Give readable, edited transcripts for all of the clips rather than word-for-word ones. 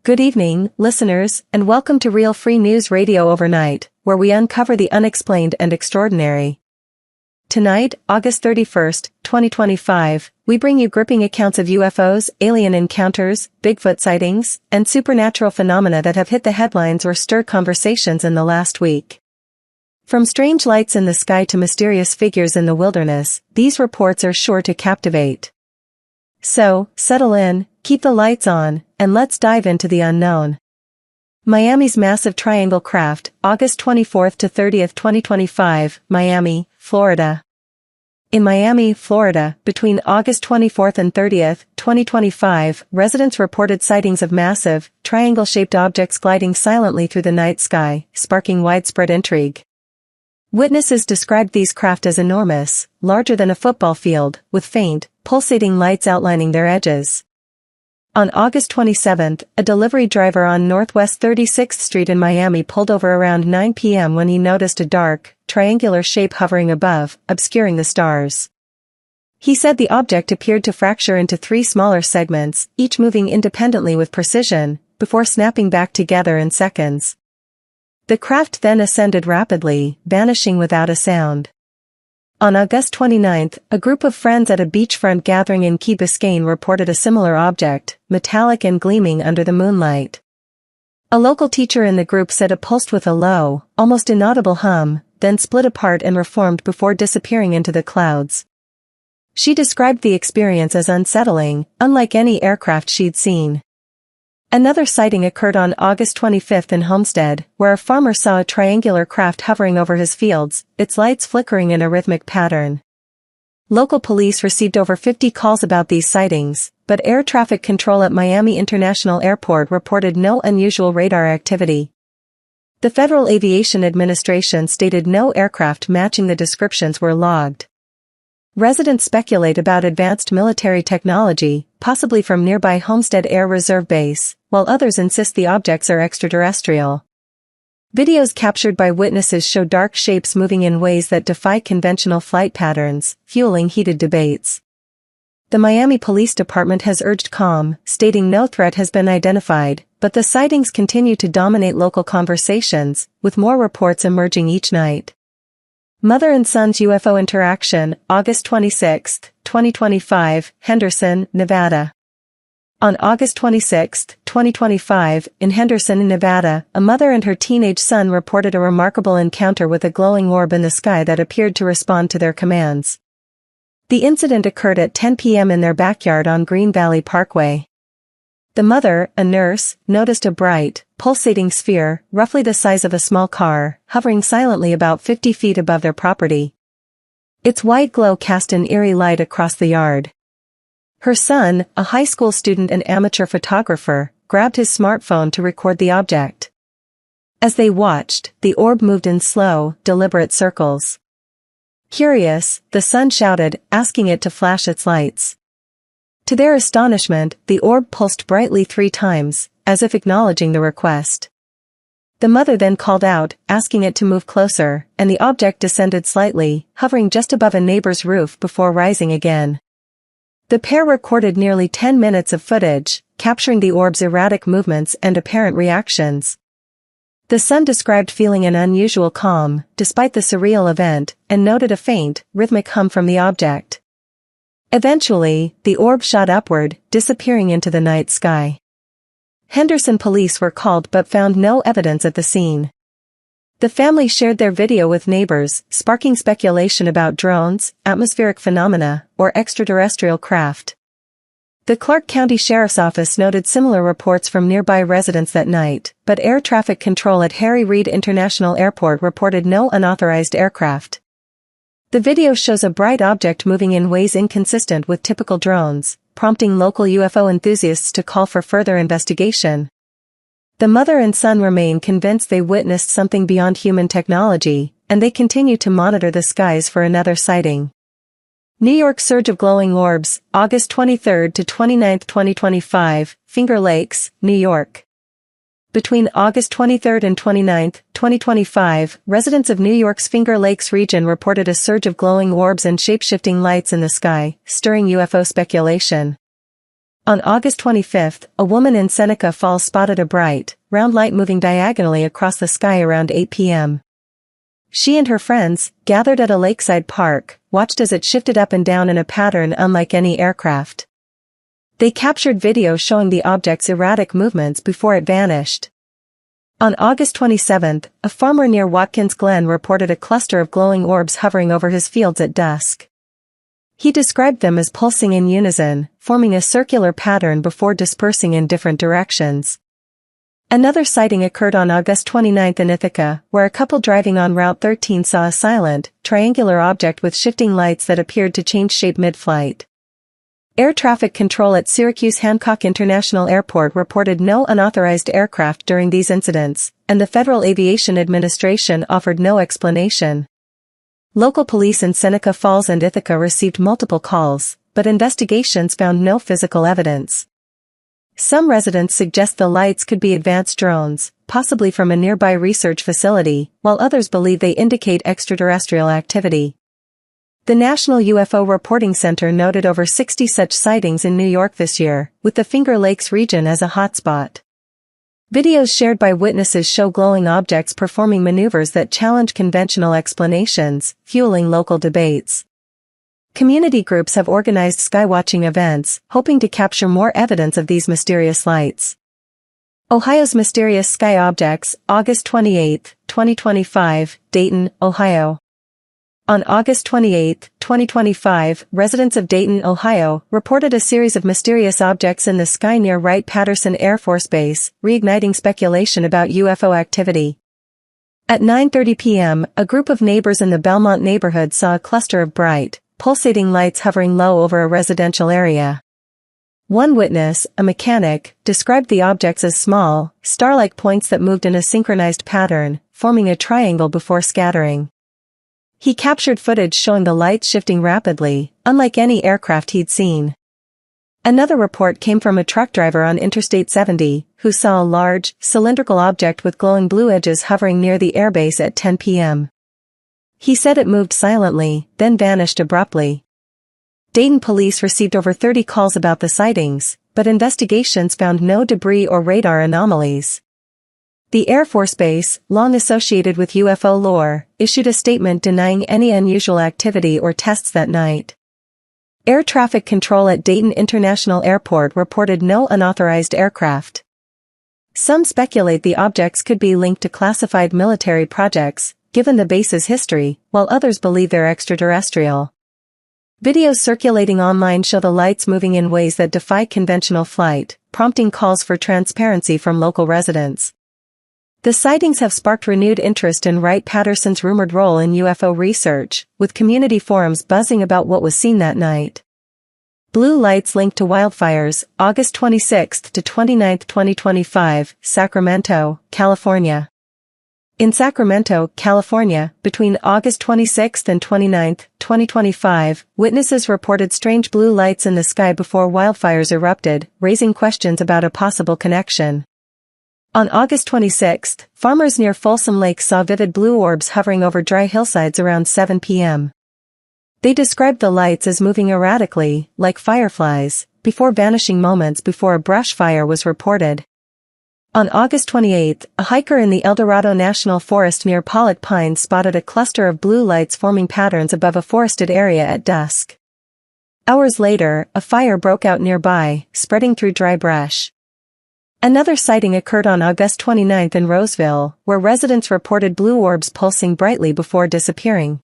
Good evening, listeners, and welcome to Real Free News Radio Overnight, where we uncover the unexplained and extraordinary. Tonight, August 31st, 2025, we bring you gripping accounts of UFOs, alien encounters, Bigfoot sightings, and supernatural phenomena that have hit the headlines or stirred conversations in the last week. From strange lights in the sky to mysterious figures in the wilderness, these reports are sure to captivate. So, settle in, keep the lights on, and let's dive into the unknown. Miami's massive triangle craft, August 24th to 30th, 2025, Miami, Florida. In Miami, Florida, between August 24th and 30th, 2025, residents reported sightings of massive, triangle-shaped objects gliding silently through the night sky, sparking widespread intrigue. Witnesses described these craft as enormous, larger than a football field, with faint, pulsating lights outlining their edges. On August 27th, a delivery driver on Northwest 36th Street in Miami pulled over around 9 p.m. when he noticed a dark, triangular shape hovering above, obscuring the stars. He said the object appeared to fracture into three smaller segments, each moving independently with precision, before snapping back together in seconds. The craft then ascended rapidly, vanishing without a sound. On August 29th, a group of friends at a beachfront gathering in Key Biscayne reported a similar object, metallic and gleaming under the moonlight. A local teacher in the group said it pulsed with a low, almost inaudible hum, then split apart and reformed before disappearing into the clouds. She described the experience as unsettling, unlike any aircraft she'd seen. Another sighting occurred on August 25th in Homestead, where a farmer saw a triangular craft hovering over his fields, its lights flickering in a rhythmic pattern. Local police received over 50 calls about these sightings, but air traffic control at Miami International Airport reported no unusual radar activity. The Federal Aviation Administration stated no aircraft matching the descriptions were logged. Residents speculate about advanced military technology, possibly from nearby Homestead Air Reserve Base, while others insist the objects are extraterrestrial. Videos captured by witnesses show dark shapes moving in ways that defy conventional flight patterns, fueling heated debates. The Miami Police Department has urged calm, stating no threat has been identified, but the sightings continue to dominate local conversations, with more reports emerging each night. Mother and son's UFO interaction, August 26, 2025, Henderson, Nevada. On August 26, 2025, in Henderson, Nevada, a mother and her teenage son reported a remarkable encounter with a glowing orb in the sky that appeared to respond to their commands. The incident occurred at 10 p.m. in their backyard on Green Valley Parkway. The mother, a nurse, noticed a bright, pulsating sphere, roughly the size of a small car, hovering silently about 50 feet above their property. Its white glow cast an eerie light across the yard. Her son, a high school student and amateur photographer, grabbed his smartphone to record the object. As they watched, the orb moved in slow, deliberate circles. Curious, the son shouted, asking it to flash its lights. To their astonishment, the orb pulsed brightly 3 times, as if acknowledging the request. The mother then called out, asking it to move closer, and the object descended slightly, hovering just above a neighbor's roof before rising again. The pair recorded nearly 10 minutes of footage, capturing the orb's erratic movements and apparent reactions. The son described feeling an unusual calm, despite the surreal event, and noted a faint, rhythmic hum from the object. Eventually, the orb shot upward, disappearing into the night sky. Henderson police were called but found no evidence at the scene. The family shared their video with neighbors, sparking speculation about drones, atmospheric phenomena, or extraterrestrial craft. The Clark County Sheriff's Office noted similar reports from nearby residents that night, but air traffic control at Harry Reid International Airport reported no unauthorized aircraft. The video shows a bright object moving in ways inconsistent with typical drones, prompting local UFO enthusiasts to call for further investigation. The mother and son remain convinced they witnessed something beyond human technology, and they continue to monitor the skies for another sighting. New York surge of glowing orbs, August 23 to 29, 2025, Finger Lakes, New York. Between August 23 and 29, 2025, residents of New York's Finger Lakes region reported a surge of glowing orbs and shape-shifting lights in the sky, stirring UFO speculation. On August 25, a woman in Seneca Falls spotted a bright, round light moving diagonally across the sky around 8 p.m. She and her friends, gathered at a lakeside park, watched as it shifted up and down in a pattern unlike any aircraft. They captured video showing the object's erratic movements before it vanished. On August 27, a farmer near Watkins Glen reported a cluster of glowing orbs hovering over his fields at dusk. He described them as pulsing in unison, forming a circular pattern before dispersing in different directions. Another sighting occurred on August 29 in Ithaca, where a couple driving on Route 13 saw a silent, triangular object with shifting lights that appeared to change shape mid-flight. Air traffic control at Syracuse Hancock International Airport reported no unauthorized aircraft during these incidents, and the Federal Aviation Administration offered no explanation. Local police in Seneca Falls and Ithaca received multiple calls, but investigations found no physical evidence. Some residents suggest the lights could be advanced drones, possibly from a nearby research facility, while others believe they indicate extraterrestrial activity. The National UFO Reporting Center noted over 60 such sightings in New York this year, with the Finger Lakes region as a hotspot. Videos shared by witnesses show glowing objects performing maneuvers that challenge conventional explanations, fueling local debates. Community groups have organized skywatching events, hoping to capture more evidence of these mysterious lights. Ohio's Mysterious Sky Objects, August 28, 2025, Dayton, Ohio. On August 28, 2025, residents of Dayton, Ohio, reported a series of mysterious objects in the sky near Wright-Patterson Air Force Base, reigniting speculation about UFO activity. At 9:30 p.m., a group of neighbors in the Belmont neighborhood saw a cluster of bright, pulsating lights hovering low over a residential area. One witness, a mechanic, described the objects as small, star-like points that moved in a synchronized pattern, forming a triangle before scattering. He captured footage showing the lights shifting rapidly, unlike any aircraft he'd seen. Another report came from a truck driver on Interstate 70, who saw a large, cylindrical object with glowing blue edges hovering near the airbase at 10 p.m. He said it moved silently, then vanished abruptly. Dayton police received over 30 calls about the sightings, but investigations found no debris or radar anomalies. The Air Force Base, long associated with UFO lore, issued a statement denying any unusual activity or tests that night. Air traffic control at Dayton International Airport reported no unauthorized aircraft. Some speculate the objects could be linked to classified military projects, given the base's history, while others believe they're extraterrestrial. Videos circulating online show the lights moving in ways that defy conventional flight, prompting calls for transparency from local residents. The sightings have sparked renewed interest in Wright-Patterson's rumored role in UFO research, with community forums buzzing about what was seen that night. Blue lights linked to wildfires, August 26 to 29, 2025, Sacramento, California. In Sacramento, California, between August 26 and 29, 2025, witnesses reported strange blue lights in the sky before wildfires erupted, raising questions about a possible connection. On August 26, farmers near Folsom Lake saw vivid blue orbs hovering over dry hillsides around 7 p.m. They described the lights as moving erratically, like fireflies, before vanishing moments before a brush fire was reported. On August 28, a hiker in the El Dorado National Forest near Pollock Pines spotted a cluster of blue lights forming patterns above a forested area at dusk. Hours later, a fire broke out nearby, spreading through dry brush. Another sighting occurred on August 29 in Roseville, where residents reported blue orbs pulsing brightly before disappearing.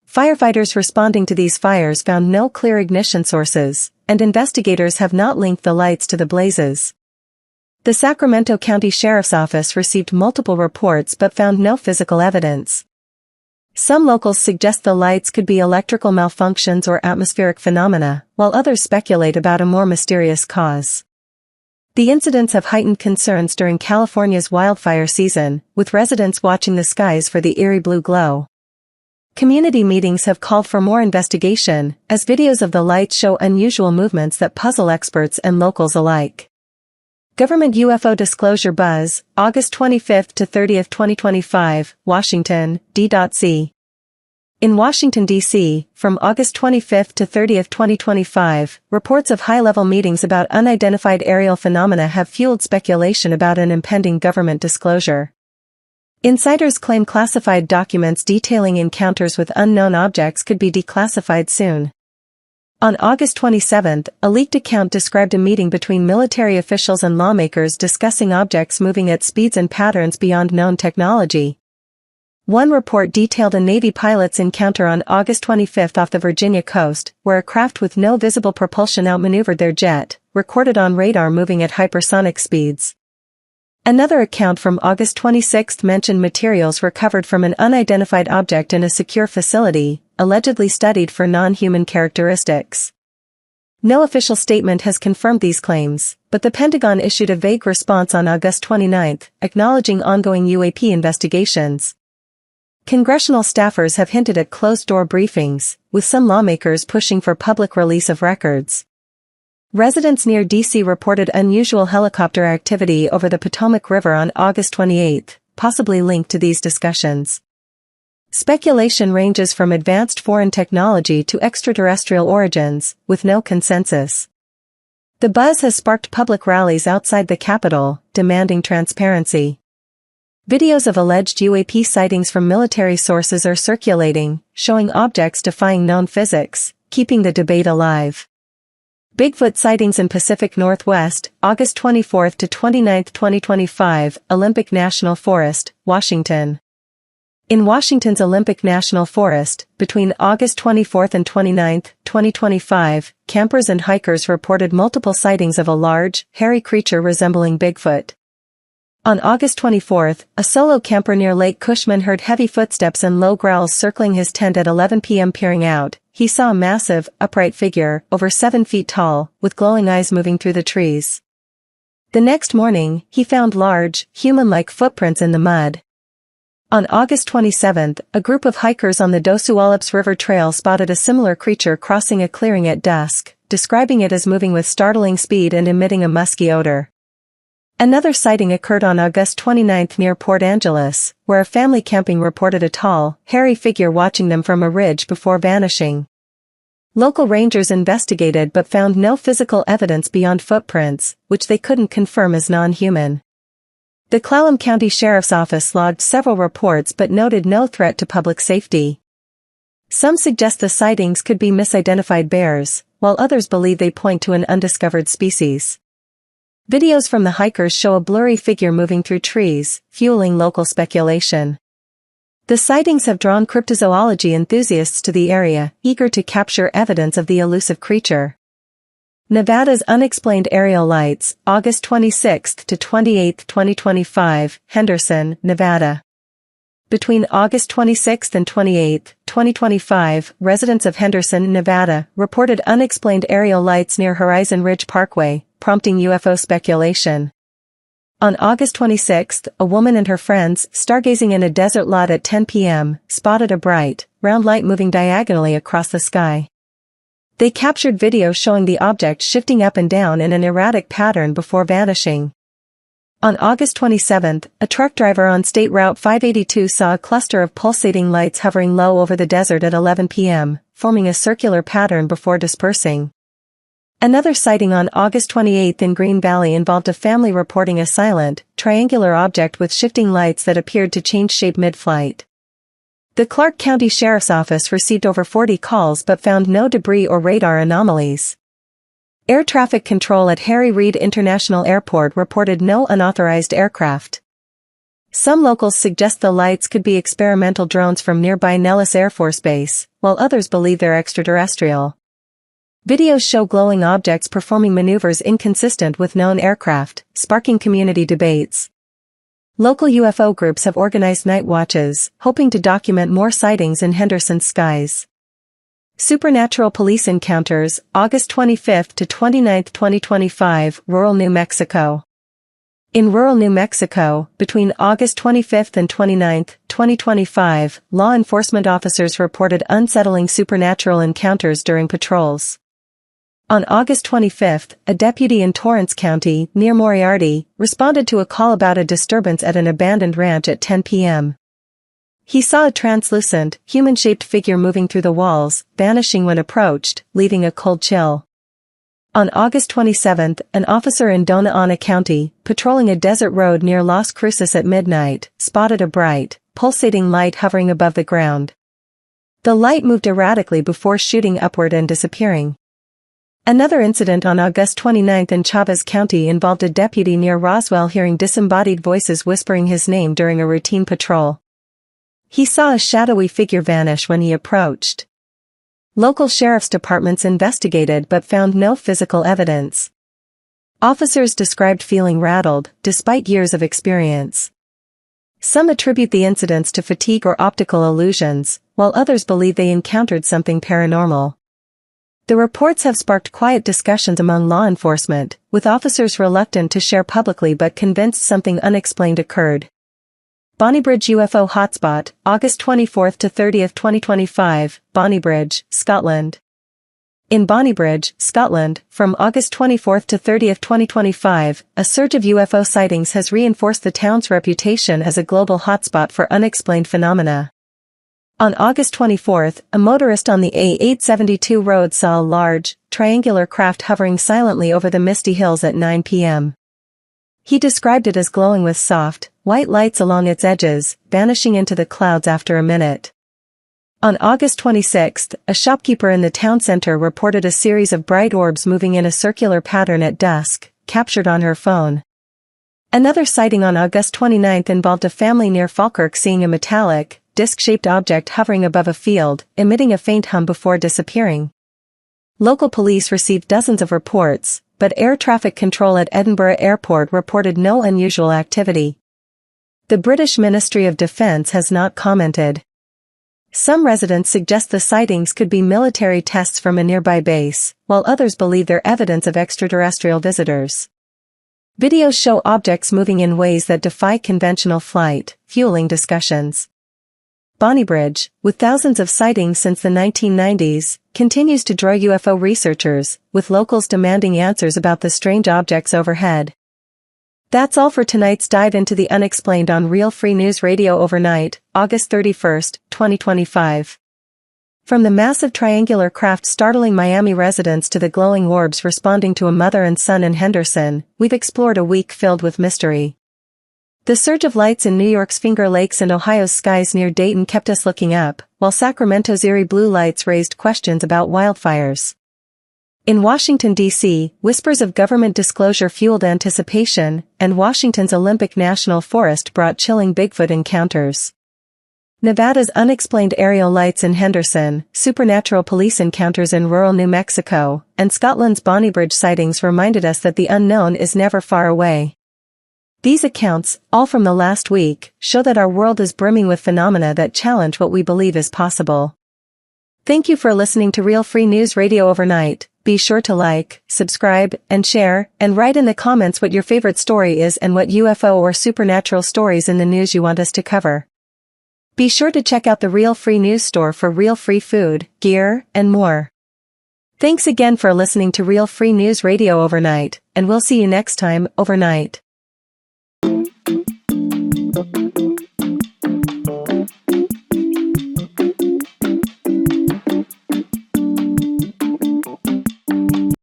Firefighters responding to these fires found no clear ignition sources, and investigators have not linked the lights to the blazes. The Sacramento County Sheriff's Office received multiple reports but found no physical evidence. Some locals suggest the lights could be electrical malfunctions or atmospheric phenomena, while others speculate about a more mysterious cause. The incidents have heightened concerns during California's wildfire season, with residents watching the skies for the eerie blue glow. Community meetings have called for more investigation, as videos of the lights show unusual movements that puzzle experts and locals alike. Government UFO disclosure buzz, August 25 to 30, 2025, Washington, D.C. In Washington, D.C., from August 25 to 30, 2025, reports of high-level meetings about unidentified aerial phenomena have fueled speculation about an impending government disclosure. Insiders claim classified documents detailing encounters with unknown objects could be declassified soon. On August 27, a leaked account described a meeting between military officials and lawmakers discussing objects moving at speeds and patterns beyond known technology. One report detailed a Navy pilot's encounter on August 25 off the Virginia coast, where a craft with no visible propulsion outmaneuvered their jet, recorded on radar moving at hypersonic speeds. Another account from August 26 mentioned materials recovered from an unidentified object in a secure facility, allegedly studied for non-human characteristics. No official statement has confirmed these claims, but the Pentagon issued a vague response on August 29, acknowledging ongoing UAP investigations. Congressional staffers have hinted at closed-door briefings, with some lawmakers pushing for public release of records. Residents near D.C. reported unusual helicopter activity over the Potomac River on August 28, possibly linked to these discussions. Speculation ranges from advanced foreign technology to extraterrestrial origins, with no consensus. The buzz has sparked public rallies outside the Capitol, demanding transparency. Videos of alleged UAP sightings from military sources are circulating, showing objects defying known physics, keeping the debate alive. Bigfoot sightings in Pacific Northwest, August 24 to 29, 2025, Olympic National Forest, Washington. In Washington's Olympic National Forest, between August 24 and 29, 2025, campers and hikers reported multiple sightings of a large, hairy creature resembling Bigfoot. On August 24, a solo camper near Lake Cushman heard heavy footsteps and low growls circling his tent at 11 p.m. Peering out, he saw a massive, upright figure, over 7 feet tall, with glowing eyes moving through the trees. The next morning, he found large, human-like footprints in the mud. On August 27, a group of hikers on the Dos Ualipes River Trail spotted a similar creature crossing a clearing at dusk, describing it as moving with startling speed and emitting a musky odor. Another sighting occurred on August 29 near Port Angeles, where a family camping reported a tall, hairy figure watching them from a ridge before vanishing. Local rangers investigated but found no physical evidence beyond footprints, which they couldn't confirm as non-human. The Clallam County Sheriff's Office logged several reports but noted no threat to public safety. Some suggest the sightings could be misidentified bears, while others believe they point to an undiscovered species. Videos from the hikers show a blurry figure moving through trees, fueling local speculation. The sightings have drawn cryptozoology enthusiasts to the area, eager to capture evidence of the elusive creature. Nevada's Unexplained Aerial Lights, August 26 to 28, 2025, Henderson, Nevada. Between August 26 and 28, 2025, residents of Henderson, Nevada, reported unexplained aerial lights near Horizon Ridge Parkway, prompting UFO speculation. On August 26, a woman and her friends, stargazing in a desert lot at 10 p.m., spotted a bright, round light moving diagonally across the sky. They captured video showing the object shifting up and down in an erratic pattern before vanishing. On August 27, a truck driver on State Route 582 saw a cluster of pulsating lights hovering low over the desert at 11 p.m., forming a circular pattern before dispersing. Another sighting on August 28 in Green Valley involved a family reporting a silent, triangular object with shifting lights that appeared to change shape mid-flight. The Clark County Sheriff's Office received over 40 calls but found no debris or radar anomalies. Air Traffic Control at Harry Reid International Airport reported no unauthorized aircraft. Some locals suggest the lights could be experimental drones from nearby Nellis Air Force Base, while others believe they're extraterrestrial. Videos show glowing objects performing maneuvers inconsistent with known aircraft, sparking community debates. Local UFO groups have organized night watches, hoping to document more sightings in Henderson's skies. Supernatural police encounters, August 25 to 29, 2025, rural New Mexico. In rural New Mexico, between August 25 and 29, 2025, law enforcement officers reported unsettling supernatural encounters during patrols. On August 25, a deputy in Torrance County, near Moriarty, responded to a call about a disturbance at an abandoned ranch at 10 p.m. He saw a translucent, human-shaped figure moving through the walls, vanishing when approached, leaving a cold chill. On August 27, an officer in Dona Ana County, patrolling a desert road near Las Cruces at midnight, spotted a bright, pulsating light hovering above the ground. The light moved erratically before shooting upward and disappearing. Another incident on August 29 in Chavez County involved a deputy near Roswell hearing disembodied voices whispering his name during a routine patrol. He saw a shadowy figure vanish when he approached. Local sheriff's departments investigated but found no physical evidence. Officers described feeling rattled, despite years of experience. Some attribute the incidents to fatigue or optical illusions, while others believe they encountered something paranormal. The reports have sparked quiet discussions among law enforcement, with officers reluctant to share publicly but convinced something unexplained occurred. Bonnybridge UFO Hotspot, August 24 to 30, 2025, Bonnybridge, Scotland. In Bonnybridge, Scotland, from August 24 to 30, 2025, a surge of UFO sightings has reinforced the town's reputation as a global hotspot for unexplained phenomena. On August 24, a motorist on the A872 road saw a large, triangular craft hovering silently over the misty hills at 9 p.m. He described it as glowing with soft, white lights along its edges, vanishing into the clouds after a minute. On August 26, a shopkeeper in the town center reported a series of bright orbs moving in a circular pattern at dusk, captured on her phone. Another sighting on August 29 involved a family near Falkirk seeing a metallic, disc-shaped object hovering above a field, emitting a faint hum before disappearing. Local police received dozens of reports, but air traffic control at Edinburgh Airport reported no unusual activity. The British Ministry of Defence has not commented. Some residents suggest the sightings could be military tests from a nearby base, while others believe they're evidence of extraterrestrial visitors. Videos show objects moving in ways that defy conventional flight, fueling discussions. Bonnybridge, with thousands of sightings since the 1990s, continues to draw UFO researchers, with locals demanding answers about the strange objects overhead. That's all for tonight's dive into the unexplained on Real Free News Radio overnight, August 31, 2025. From the massive triangular craft startling Miami residents to the glowing orbs responding to a mother and son in Henderson, we've explored a week filled with mystery. The surge of lights in New York's Finger Lakes and Ohio's skies near Dayton kept us looking up, while Sacramento's eerie blue lights raised questions about wildfires. In Washington, D.C., whispers of government disclosure fueled anticipation, and Washington's Olympic National Forest brought chilling Bigfoot encounters. Nevada's unexplained aerial lights in Henderson, supernatural police encounters in rural New Mexico, and Scotland's Bonnybridge sightings reminded us that the unknown is never far away. These accounts, all from the last week, show that our world is brimming with phenomena that challenge what we believe is possible. Thank you for listening to Real Free News Radio overnight. Be sure to like, subscribe, and share, and write in the comments what your favorite story is and what UFO or supernatural stories in the news you want us to cover. Be sure to check out the Real Free News store for real free food, gear, and more. Thanks again for listening to Real Free News Radio overnight, and we'll see you next time, overnight.